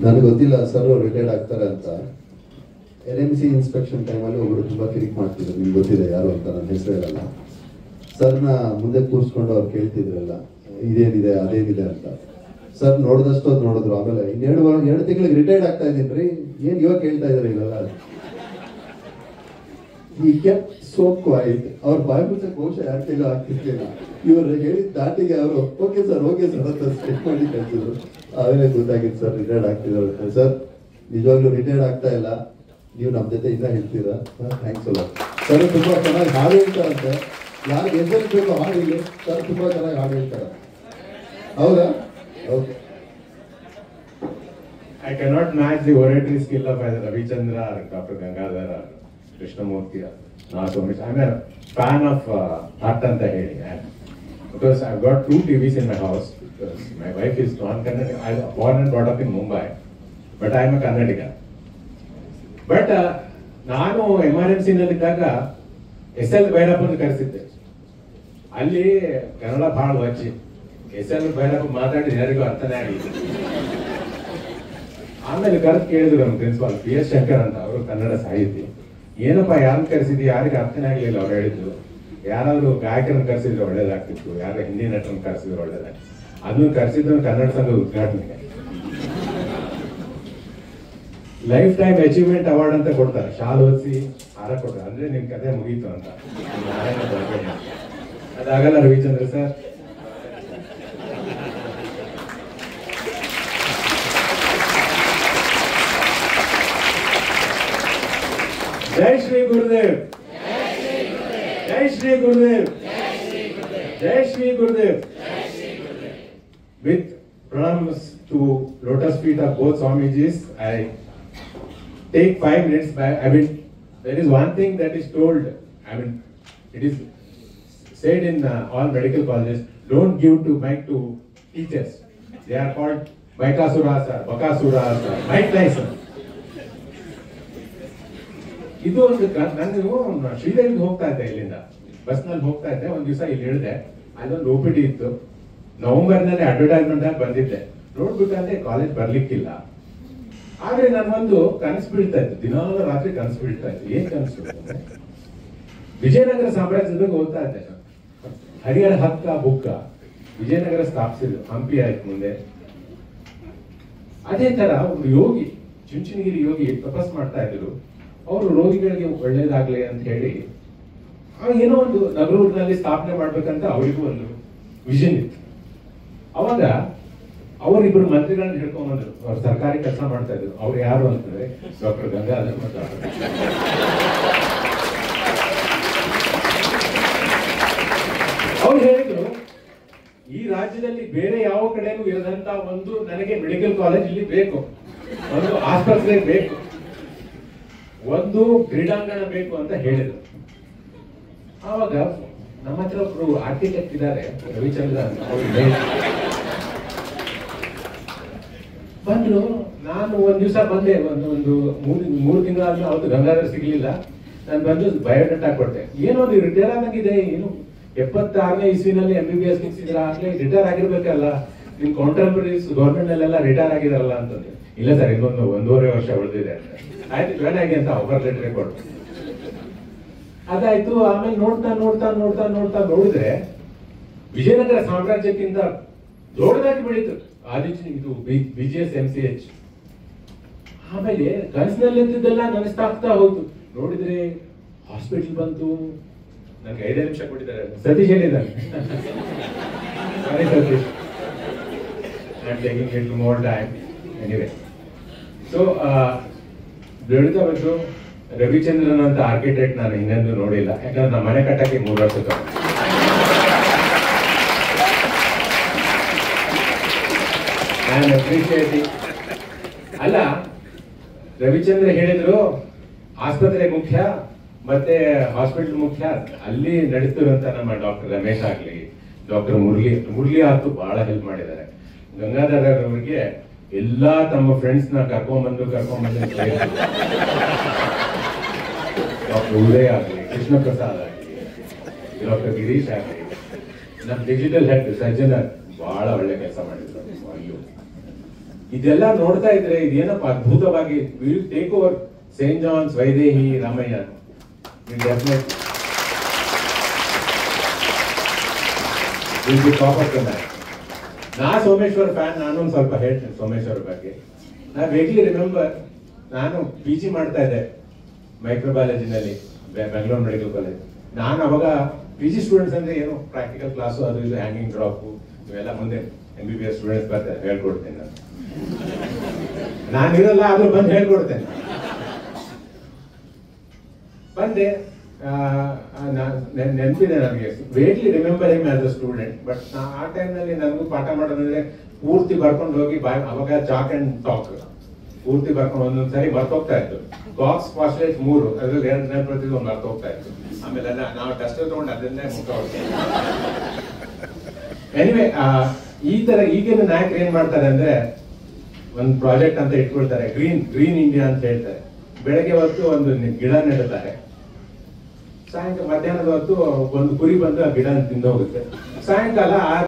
ನನಗೆ ಗೊತ್ತಿಲ್ಲ sir retired ಆಗ್ತಾರೆ ಅಂತ. NMC ಇನ್ಸ್ಪೆಕ್ಷನ್ ಟೈಮಲ್ಲಿ ಒಬ್ಬರು ತುಂಬ ಕಿರಿಕ್ ಮಾಡ್ತಿದ್ರು, ನಿಮ್ಗೆ ಗೊತ್ತಿದೆ ಯಾರು ಅಂತ, ನನ್ನ ಹೆಸರು ಹೇಳಲ್ಲ. ಸರ್ನ ಮುಂದೆ ಕೂರಿಸ್ಕೊಂಡು ಅವ್ರು ಕೇಳ್ತಿದ್ರಲ್ಲ ಇದೇನಿದೆ ಅದೇನಿದೆ ಅಂತ. ಸರ್ ನೋಡಿದಷ್ಟು ಅದು ನೋಡಿದ್ರು. ಆಮೇಲೆ ಎರಡು ತಿಂಗಳಿಗೆ ರಿಟೈರ್ಡ್ ಆಗ್ತಾ ಇದ್ದೀನಿ ರೀ, ಏನು ಇವಾಗ ಕೇಳ್ತಾ ಇದ್ದಾರೆ ಇವೆಲ್ಲ. ಈ ಕೆಪ್ ಸೋ ಕ್ವೈಟ್. ಅವ್ರ ಬಾಯ್ ಮುಚ್ಚೆ ಬಹುಶಃ ಯಾರ ಕೈಲೂ ಆಗ್ತಿರ್ಲಿಲ್ಲ. ಇವರು ಹೇಳಿದ ದಾಟಿಗೆ ಅವರು ಓಕೆ ಸರ್ ಅಂತ ಸ್ಟೆಪ್ ಮಾಡಿ ಕಳ್ಸಿದ್ರು. ಆಮೇಲೆ ಗೊತ್ತಾಗಿತ್ತು ಸರ್ ರಿಟೈರ್ಡ್ ಆಗ್ತಿದ್ದಾರೆ. ಸರ್ ನಿಜವಾಗ್ಲೂ ರಿಟೈರ್ಡ್ ಆಗ್ತಾ ಇಲ್ಲ, ನೀವು ನಮ್ಮ ಜೊತೆ ಇನ್ನ ಹೇಳ್ತೀರಾ. ಥ್ಯಾಂಕ್ಸ್ ಅಲ್ಲ ಸರ್. ತುಂಬಾ ಚೆನ್ನಾಗಿ ಹಾಡು ಹೇಳ್ತಾರಂತೆ. ಯಾರಿಗೆ ಹೆಸರು ಬೇಕು ಹಾಡು ಇಲ್ಲಿ ಸರ್ ತುಂಬಾ ಚೆನ್ನಾಗಿ ಹಾಡು ಹೇಳ್ತಾರೆ. ಹೌದಾ? Okay. I cannot match the oratory skill of either Ravichandra or Dr. Gangadhar or Krishnamurti or Nasomish. I'm a fan of Artanta Hedi. Because I've got 2 TVs in my house. Because my wife is non-Kannadiga. I was born and brought up in Mumbai. But I'm a Kannadiga. But ನಾನು MRMC ನಲ್ಲಿದ್ದಾಗ SL ಭೈರಪ್ಪನ ಕರೆಸಿದ್ದೆ. ಅಲ್ಲಿ ಕನ್ನಡ ಭಾಳ ವಚ್ಚಿ. SL Bhyrappa ಮಾತಾಡಿ ಯಾರಿಗೂ ಅರ್ಥನೇ ಆಗಿಲ್ಲ. ಆಮೇಲೆ ಕರೆದು ಕೇಳಿದ್ರು ನಮ್ಮ ಪ್ರಿನ್ಸಿಪಾಲ್ PS ಶಂಕರ್ ಅಂತ, ಅವರು ಕನ್ನಡ ಸಾಹಿತಿ. ಏನಪ್ಪ ಯಾರನ್ನ ಕರೆಸಿದ್ವಿ, ಯಾರಿಗೆ ಅರ್ಥನೇ ಆಗಲಿಲ್ಲ. ಅವ್ರು ಹೇಳಿದ್ರು ಯಾರಾದ್ರೂ ಗಾಯಕರನ್ನ ಕರೆಸಿದ್ರೆ ಒಳ್ಳೇದಾಗ್ತಿತ್ತು, ಯಾರ ಹಿಂದಿ ನಟರನ್ನ ಕರೆಸಿದ್ರೆ ಒಳ್ಳೇದಾಗ್ತಿತ್ತು. ಅದನ್ನು ಕರೆಸಿದ್ರು ಕನ್ನಡ ಸಂಘದ ಉದ್ಘಾಟನೆಗೆ. ಲೈಫ್ ಟೈಮ್ ಅಚೀವ್ಮೆಂಟ್ ಅವಾರ್ಡ್ ಅಂತ ಕೊಡ್ತಾರೆ, ಶಾಲ್ ಓದಿಸಿ ಹಾರ ಕೊಡ್ತಾರೆ. ಅಂದ್ರೆ ನಿಮ್ ಕತೆ ಮುಗೀತು ಅಂತ. ಅದಾಗಲ್ಲ ರವಿಚಂದ್ರ ಸರ್. ಜೈ ಶ್ರೀ ಗುರುದೇವ್, ಜೈ ಶ್ರೀ ಗುರುದೇವ್, ಜೈ Shri Gurudev. With pranams to lotus feet of both Swamijis, I take 5 minutes back. I mean, there is one thing that is told. I mean, it is said in all medical colleges: don't give to mic to teachers. They are called Mikasuras or Bakasuras or Mike Tyson. ಇದು ಒಂದು ನಾನು ಶ್ರೀದೇವಿಗೆ ಹೋಗ್ತಾ ಇದ್ದೆ, ಇಲ್ಲಿಂದ ಬಸ್ನಲ್ಲಿ ಹೋಗ್ತಾ ಇದ್ದೆ. ಒಂದ್ ದಿವಸ ಇಲ್ಲಿ ಇಳಿದೆ, ಅಲ್ಲೊಂದು OPD ಇತ್ತು. ನವೆಂಬರ್ನಲ್ಲಿ ಅಡ್ವರ್ಟೈಸ್ಮೆಂಟ್ ಆಗಿ ಬಂದಿದ್ದೆ. ನೋಡ್ಬೇಕಂದ್ರೆ ಕಾಲೇಜ್ ಬರ್ಲಿಕ್ಕಿಲ್ಲ. ಆದ್ರೆ ನನ್ಗೊಂದು ಕನಸು ಬೀಳ್ತಾ ಇತ್ತು, ದಿನಾಲು ರಾತ್ರಿ ಕನಸು ಬೀಳ್ತಾ ಇತ್ತು. ಏನ್ ಕನಸು ಅಂದ್ರೆ ವಿಜಯನಗರ ಸಾಮ್ರಾಜ್ಯದ ಬಗ್ಗೆ ಓದ್ತಾ ಇದ್ದೆ. ಹರಿಹರ ಹಕ್ಕ ಬುಕ್ಕ ವಿಜಯನಗರ ಸ್ಥಾಪಿಸಿದ್ರು, ಹಂಪಿ ಆಯ್ತು ಮುಂದೆ. ಅದೇ ತರ ಒಂದು ಯೋಗಿ, ಚುಂಚನಗಿರಿ ಯೋಗಿ ತಪಸ್ ಮಾಡ್ತಾ ಇದ್ರು. ಅವರು ರೋಗಿಗಳಿಗೆ ಒಳ್ಳೇದಾಗ್ಲಿ ಅಂತ ಹೇಳಿ ಏನೋ ಒಂದು ನಗರೂರಿನಲ್ಲಿ ಸ್ಥಾಪನೆ ಮಾಡ್ಬೇಕಂತ ಅವರಿಗೂ ಒಂದು ವಿಷನ್ ಇತ್ತು. ಅವಾಗ ಅವರಿಬ್ಬರು ಮಂತ್ರಿಗಳನ್ನ ಹಿಡ್ಕೊಂಡ್ ಬಂದ್ರು. ಅವ್ರು ಸರ್ಕಾರಿ ಕೆಲಸ ಮಾಡ್ತಾ ಇದ್ರು. ಅವ್ರು ಯಾರು ಅಂತಂದ್ರೆ ಡಾಕ್ಟರ್ ಗಂಗಾಧರ್ ಮತ್ತು ಅವ್ರು ಹೇಳಿದ್ರು, ಈ ರಾಜ್ಯದಲ್ಲಿ ಬೇರೆ ಯಾವ ಕಡೆನೂ ಇರದಂತ ಒಂದು ನನಗೆ ಮೆಡಿಕಲ್ ಕಾಲೇಜ್ ಇಲ್ಲಿ ಬೇಕು, ಒಂದು ಆಸ್ಪತ್ರೆ ಬೇಕು, ಒಂದು ಕ್ರೀಡಾಂಗಣ ಬೇಕು ಅಂತ ಹೇಳಿದ್ರು. ಆವಾಗ ನಮ್ಮ ಹತ್ರ ಒಬ್ರು ಆರ್ಕಿಟೆಕ್ಟ್ ಇದ್ದಾರೆ, ರವಿಚಂದ್ರ ಅಂತ. ಬಂದ್ರು. ನಾನು ಒಂದ್ ದಿವಸ ಬಂದೆ, ಒಂದು 3 ತಿಂಗಳಾದ್ಮೇಲೆ ಅವತ್ತು ಗಂಗಾಧರ್ ಸಿಗ್ಲಿಲ್ಲ. ನಾನು ಬಂದು ಬಯೋಡೇಟಾ ಕೊಟ್ಟೆ. ಏನೋ ನೀವು ರಿಟೈರ್ ಆದಂಗಿದೆ, ಏನು 76ನೇ ಇಸ್ವಿನಲ್ಲಿ MBBS ಮುಗಿಸಿದ್ರ, ಆಗ್ಲೇ ರಿಟೈರ್ ಆಗಿರ್ಬೇಕಲ್ಲ, ನಿಮ್ ಕಾಂಟೆಂಪರರೀಸ್ ಗೌರ್ಮೆಂಟ್ ನಲ್ಲೆಲ್ಲ ರಿಟೈರ್ ಆಗಿದಾರಲ್ಲ ಅಂತಂದ್ರೆ. ಇಲ್ಲ ಸರ್, ಇನ್ನೊಂದು 1.5 ವರ್ಷ ಉಳಿದಿದೆ ಅಂತ. ಆಯ್ತು ಜಾಯ್ನ್ ಆಗಿ ಅಂತ ಆಫರ್ ಲೆಟರ್ ಕೊಟ್ಟು ಅದಾಯ್ತು. ಆಮೇಲೆ ನೋಡ್ತಾ ನೋಡ್ತಾ ನೋಡ್ತಾ ನೋಡ್ತಾ ನೋಡಿದ್ರೆ ವಿಜಯನಗರ ಸಾಮ್ರಾಜ್ಯಕ್ಕಿಂತ ದೊಡ್ಡದಾಗಿ ಬೆಳೀತು ಇದು BGS MCH. ಆಮೇಲೆ ಕನಸಿನಲ್ಲಿದ್ದೆಲ್ಲ ನನಸ್ತಾಗ್ತಾ ಹೋಯ್ತು. ನೋಡಿದ್ರೆ ಹಾಸ್ಪಿಟಲ್ ಬಂತು. ನನ್ಗೆ 5 ನಿಮಿಷ ಕೊಟ್ಟಿದ್ದಾರೆ. ಸತೀಶ್ ಹೇಳಿದ್ದಾರೆ, sorry Satish, I am taking it more time. Anyway, so ಬೆಳೀತಾ ಬಂತು. ರವಿಚಂದ್ರನ್ ಅಂತ ಆರ್ಕಿಟೆಕ್ಟ್ ನಾನು ಇನ್ನೊಂದು ನೋಡಿಲ್ಲ, ಯಾಕಂದ್ರೆ ನಮ್ಮ ಮನೆ ಕಟ್ಟಕ್ಕೆ 3 ವರ್ಷ ತಗೊಂಡು. ನಾನು ಅಪ್ರಿಷಿಯೇಟಿಂಗ್ ಅಲ್ಲ, ರವಿಚಂದ್ರ ಹೇಳಿದ್ರು ಆಸ್ಪತ್ರೆ ಮುಖ್ಯ ಮತ್ತೆ ಹಾಸ್ಪಿಟಲ್ ಮುಖ್ಯ. ಅಲ್ಲಿ ನಡೀತಿರುವಂತ ನಮ್ಮ ಡಾಕ್ಟರ್ ರಮೇಶ್ ಆಗ್ಲಿ, ಡಾಕ್ಟರ್ ಮುರಳಿ ಆತು ಬಹಳ ಹೆಲ್ಪ್ ಮಾಡಿದ್ದಾರೆ. ಗಂಗಾಧರ್ ಅವರಿಗೆ ಎಲ್ಲಾ ತಮ್ಮ ಫ್ರೆಂಡ್ಸ್ ನ ಕರ್ಕೊಂಡ್ಬಂದು ಡಾಕ್ಟರ್ ಉದಯ್ ಆಗ್ಲಿ, ಕೃಷ್ಣ ಪ್ರಸಾದ್ ಆಗ್ಲಿ, ಡಾಕ್ಟರ್ ಗಿರೀಶ್ ಆಗ್ಲಿ, ನಮ್ಮ ಡಿಜಿಟಲ್ ಹೆಡ್ ಸಜ್ಜನರ್ ಬಹಳ ಒಳ್ಳೆ ಕೆಲಸ ಮಾಡಿದ್ರು. ಅಯ್ಯೋ, ಇದೆಲ್ಲ ನೋಡ್ತಾ ಇದ್ರೆ ಇದೇನಪ್ಪ ಅದ್ಭುತವಾಗಿ will take over Saint John's, Vaidehi, Ramaiah. ನಾ ಸೋಮೇಶ್ವರ್ ಫ್ಯಾನ್. ನಾನು ಒಂದು ಸ್ವಲ್ಪ ಹೇಳ್ತೇನೆ ಸೋಮೇಶ್ವರ್ ಬಗ್ಗೆ. ನಾ ವೇಗ್ಲಿ ರಿಮೆಂಬರ್, ನಾನು ಪಿ ಜಿ ಮಾಡ್ತಾ ಇದ್ದೆ ಮೈಕ್ರೋಬಯಾಲಜಿನಲ್ಲಿ ಬೆಂಗಳೂರು ಮೆಡಿಕಲ್ ಕಾಲೇಜ್. ನಾನು ಅವಾಗ ಪಿ ಜಿ ಸ್ಟೂಡೆಂಟ್ಸ್ ಅಂದ್ರೆ ಏನು ಪ್ರಾಕ್ಟಿಕಲ್ ಕ್ಲಾಸು ಅದು ಇದು ಹ್ಯಾಂಗಿಂಗ್ ಡ್ರಾಪು ಇವೆಲ್ಲ ಮುಂದೆ MBBS ಸ್ಟೂಡೆಂಟ್ಸ್ ಬರ್ತಾರೆ, ಹೇಳ್ಕೊಡ್ತೇನೆ ನಾನಿರಲ್ಲ ಆದ್ರೂ ಬಂದು ಹೇಳ್ಕೊಡ್ತೇನೆ. ಬಂದೆ, ನೆನಪಿದೆ ನನಗೆ, vaguely remember him as a student. But ಆ ಟೈಮ್ನಲ್ಲಿ ನನಗೂ ಪಾಠ ಮಾಡೋದಂದ್ರೆ ಪೂರ್ತಿ ಬರ್ಕೊಂಡು ಹೋಗಿ ಅವಾಗ ಚಾಕ್ ಅಂಡ್ ಟಾಕ್ ಪೂರ್ತಿ ಬರ್ಕೊಂಡು ಒಂದೊಂದ್ಸರಿ ಮರ್ತೋಗ್ತಾ ಇತ್ತು. ಬಾಕ್ಸ್ ಪಾಸ್ಟೇಜ್ 3 ಅದ್ರಲ್ಲಿ 2 ನೆನಪು ಒಂದು ಮರ್ತೋಗ್ತಾ ಇತ್ತು. ಆಮೇಲೆ ನಾವು ಡಸ್ಟರ್ ತಗೊಂಡು ಅದನ್ನೇ ಮುಖ ಹೊಡ್ತೀವಿ. ಎನಿವೆ, ಈ ತರ ಈಗಿನ ನಾಯಕರು ಏನ್ ಮಾಡ್ತಾರೆ ಅಂದ್ರೆ ಒಂದು ಪ್ರಾಜೆಕ್ಟ್ ಅಂತ ಇಟ್ಕೊಳ್ತಾರೆ, ಗ್ರೀನ್ ಇಂಡಿಯಾ ಅಂತ ಹೇಳ್ತಾರೆ. ಬೆಳಗ್ಗೆ ಹೊತ್ತು ಒಂದು ಗಿಡ ನೆಡುತ್ತಾರೆ, ಸಾಯಂಕಾಲ ಮಧ್ಯಾಹ್ನದ ಹೊತ್ತು ಒಂದು ಕುರಿ ಬಂದು ಆ ಗಿಡ ತಿಂದು ಹೋಗುತ್ತೆ. ಸಾಯಂಕಾಲ